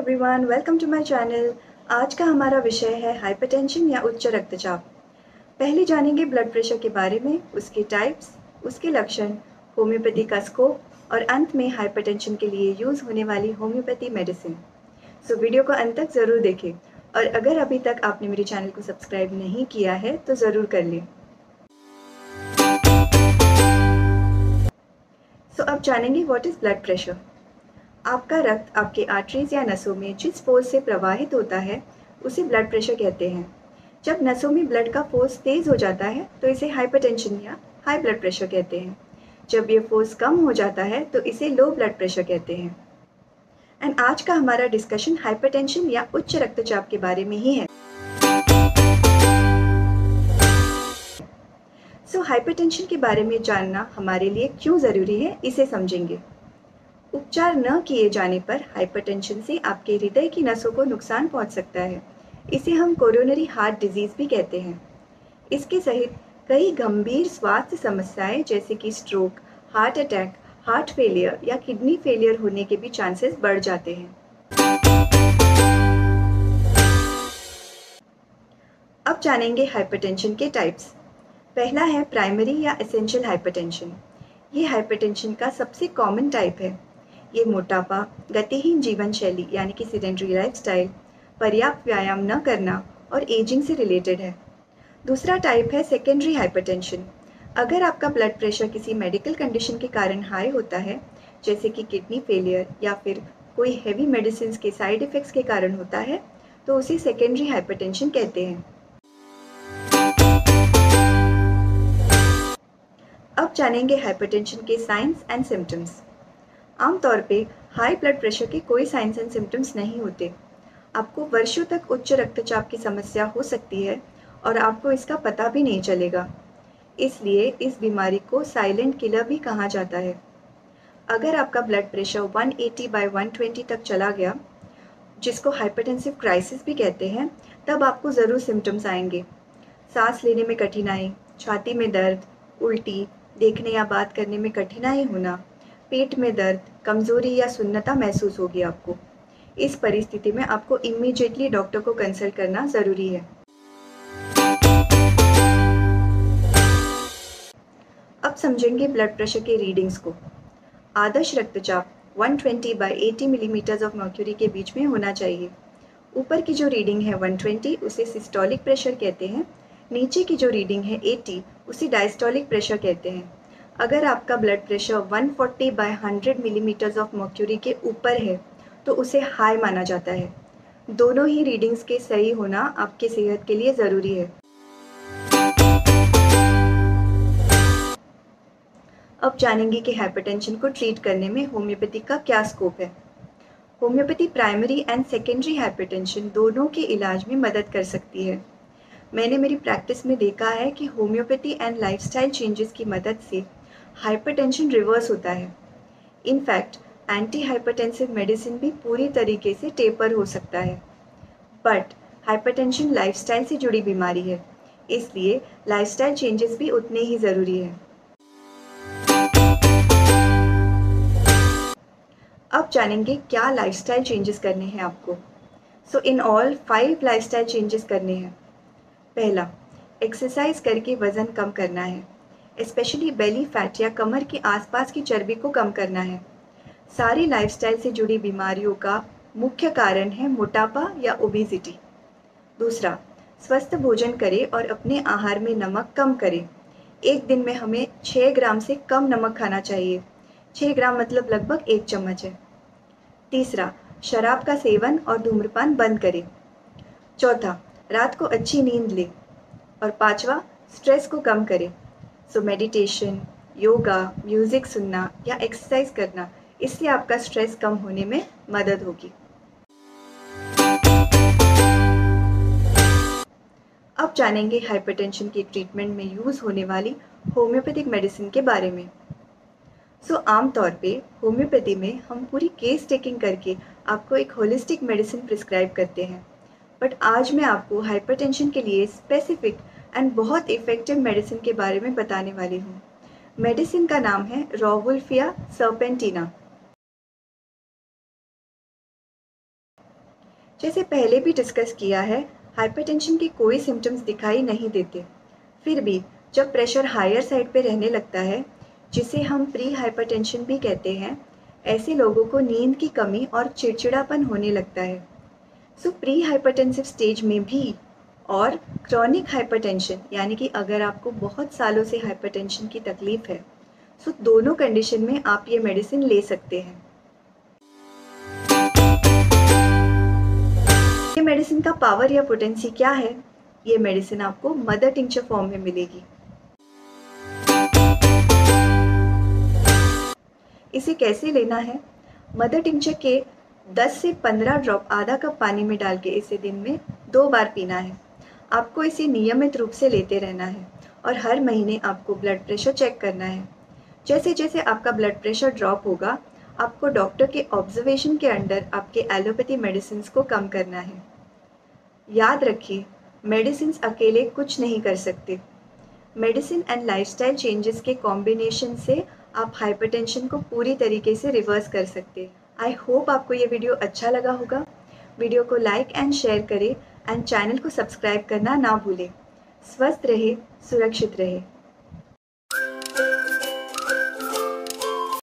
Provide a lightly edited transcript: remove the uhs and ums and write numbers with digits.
Everyone, welcome to my channel. आज का हमारा विषय है हाइपरटेंशन या उच्च रक्तचाप। पहले जानेंगे ब्लड प्रेशर के बारे में, उसके टाइप्स, उसके लक्षण, होम्योपैथी का स्कोप और अंत में हाइपरटेंशन के लिए यूज़ होने वाली होम्योपैथी मेडिसिन। सो वीडियो को अंत तक ज़रूर देखें और अगर अभी तक आपने मेरे चैनल को सब्सक्राइब नहीं किया है तो ज़रूर कर लें। सो अब जानेंगे व्हाट इज़ ब्लड प्रेशर। आपका रक्त आपके आर्टरीज या नसों में जिस फोर्स से प्रवाहित होता है उसे ब्लड प्रेशर कहते हैं। जब नसों में ब्लड का फोर्स तेज हो जाता है तो इसे हाइपरटेंशन या हाई ब्लड प्रेशर कहते हैं। जब ये फोर्स कम हो जाता है तो इसे लो ब्लड प्रेशर कहते हैं। एंड आज का हमारा डिस्कशन हाइपरटेंशन या उच्च रक्तचाप के बारे में ही है। सो हाइपरटेंशन के बारे में जानना हमारे लिए क्यों ज़रूरी है, इसे समझेंगे। उपचार न किए जाने पर हाइपरटेंशन से आपके हृदय की नसों को नुकसान पहुंच सकता है। इसे हम कोरोनरी हार्ट डिजीज भी कहते हैं। इसके सहित कई गंभीर स्वास्थ्य समस्याएं जैसे कि stroke, heart attack, heart failure या किडनी फेलियर होने के भी चांसेस बढ़ जाते हैं। अब जानेंगे हाइपरटेंशन के टाइप्स। पहला है प्राइमरी या एसेंशियल हाइपरटेंशन। ये हाइपरटेंशन का सबसे कॉमन टाइप है। ये मोटापा, गतिहीन जीवन शैली यानी कि सेडेंटरी लाइफस्टाइल, पर्याप्त व्यायाम न करना और एजिंग से रिलेटेड है। दूसरा टाइप है सेकेंडरी हाइपरटेंशन। अगर आपका ब्लड प्रेशर किसी मेडिकल कंडीशन के कारण हाई होता है, जैसे कि किडनी फेलियर या फिर कोई हैवी मेडिसिन के साइड इफ़ेक्ट्स के कारण होता है, तो उसे सेकेंडरी हाइपरटेंशन कहते हैं। अब जानेंगे हाइपरटेंशन के साइंस एंड सिम्टम्स। आमतौर पे हाई ब्लड प्रेशर के कोई साइंस एंड सिम्टम्स नहीं होते। आपको वर्षों तक उच्च रक्तचाप की समस्या हो सकती है और आपको इसका पता भी नहीं चलेगा। इसलिए इस बीमारी को साइलेंट किलर भी कहा जाता है। अगर आपका ब्लड प्रेशर 180/120 तक चला गया, जिसको हाइपरटेंसिव क्राइसिस भी कहते हैं, तब आपको ज़रूर सिम्टम्स आएंगे। सांस लेने में कठिनाई, छाती में दर्द, उल्टी, देखने या बात करने में कठिनाई होना, पेट में दर्द, कमजोरी या सुन्नता महसूस होगी आपको। इस परिस्थिति में आपको इमीडिएटली डॉक्टर को कंसल्ट करना ज़रूरी है। अब समझेंगे ब्लड प्रेशर के रीडिंग्स को। आदर्श रक्तचाप 120/80 मिलीमीटर ऑफ मर्क्यूरी के बीच में होना चाहिए। ऊपर की जो रीडिंग है 120 उसे सिस्टोलिक प्रेशर कहते हैं। नीचे की जो रीडिंग है 80 उसे डायस्टोलिक प्रेशर कहते हैं। अगर आपका blood pressure 140/100 millimetre of mercury के ऊपर है तो उसे हाई माना जाता है। दोनों ही रीडिंग्स के सही होना आपके सेहत के लिए ज़रूरी है। अब जानेंगे कि हाइपरटेंशन को ट्रीट करने में होम्योपैथी का क्या स्कोप है। Homeopathy primary and secondary hypertension दोनों के इलाज में मदद कर सकती है। मैंने मेरी प्रैक्टिस में देखा है कि होम्योपैथी एंड लाइफस्टाइल चेंजेस की मदद से हाइपरटेंशन रिवर्स होता है। इनफैक्ट एंटी हाइपरटेंसिव मेडिसिन भी पूरी तरीके से टेपर हो सकता है। बट हाइपरटेंशन लाइफस्टाइल से जुड़ी बीमारी है, इसलिए लाइफस्टाइल चेंजेस भी उतने ही ज़रूरी है। अब जानेंगे क्या लाइफस्टाइल चेंजेस करने हैं आपको। सो इन ऑल 5 लाइफस्टाइल चेंजेस करने हैं। पहला, एक्सरसाइज करके वज़न कम करना है। स्पेशली बेली फैट या कमर के आसपास की चर्बी को कम करना है। सारी लाइफस्टाइल से जुड़ी बीमारियों का मुख्य कारण है मोटापा या ओबेसिटी। दूसरा, स्वस्थ भोजन करें और अपने आहार में नमक कम करें। एक दिन में हमें 6 ग्राम से कम नमक खाना चाहिए। 6 ग्राम मतलब लगभग 1 चम्मच है। तीसरा, शराब का सेवन और धूम्रपान बंद करें। चौथा, रात को अच्छी नींद लें। और पांचवा, स्ट्रेस को कम करें। सो मेडिटेशन, योगा, म्यूज़िक सुनना या एक्सरसाइज करना, इससे आपका स्ट्रेस कम होने में मदद होगी। अब जानेंगे हाइपरटेंशन के ट्रीटमेंट में यूज़ होने वाली होम्योपैथिक मेडिसिन के बारे में। आमतौर पे होम्योपैथी में हम पूरी केस टेकिंग करके आपको एक होलिस्टिक मेडिसिन प्रिस्क्राइब करते हैं। बट आज मैं आपको हाइपरटेंशन के लिए स्पेसिफिक एंड बहुत इफ़ेक्टिव मेडिसिन के बारे में बताने वाली हूँ। मेडिसिन का नाम है रोवुल्फिया सर्पेंटिना। जैसे पहले भी डिस्कस किया है, हाइपरटेंशन के कोई सिम्टम्स दिखाई नहीं देते। फिर भी जब प्रेशर हायर साइड पे रहने लगता है, जिसे हम प्री हाइपरटेंशन भी कहते हैं, ऐसे लोगों को नींद की कमी और चिड़चिड़ापन होने लगता है। सो प्री हाइपरटेंसिव स्टेज में भी और क्रॉनिक हाइपरटेंशन यानी कि अगर आपको बहुत सालों से हाइपरटेंशन की तकलीफ है, सो दोनों कंडीशन में आप ये मेडिसिन ले सकते हैं। ये मेडिसिन का पावर या पोटेंसी क्या है? ये मेडिसिन आपको मदर टिंचर फॉर्म में मिलेगी। इसे कैसे लेना है? मदर टिंचर के 10 से 15 ड्रॉप आधा कप पानी में डाल के इसे दिन में 2 बार पीना है। आपको इसे नियमित रूप से लेते रहना है और हर महीने आपको ब्लड प्रेशर चेक करना है। जैसे जैसे आपका ब्लड प्रेशर ड्रॉप होगा, आपको डॉक्टर के ऑब्जर्वेशन के अंडर आपके एलोपैथी मेडिसिन को कम करना है। याद रखिए, मेडिसिन अकेले कुछ नहीं कर सकते। मेडिसिन एंड लाइफस्टाइल चेंजेस के कॉम्बिनेशन से आप हाइपरटेंशन को पूरी तरीके से रिवर्स कर सकते हैं। आई होप आपको ये वीडियो अच्छा लगा होगा। वीडियो को लाइक एंड शेयर करें एंड चैनल को सब्सक्राइब करना ना भूलें। स्वस्थ रहे, सुरक्षित रहे।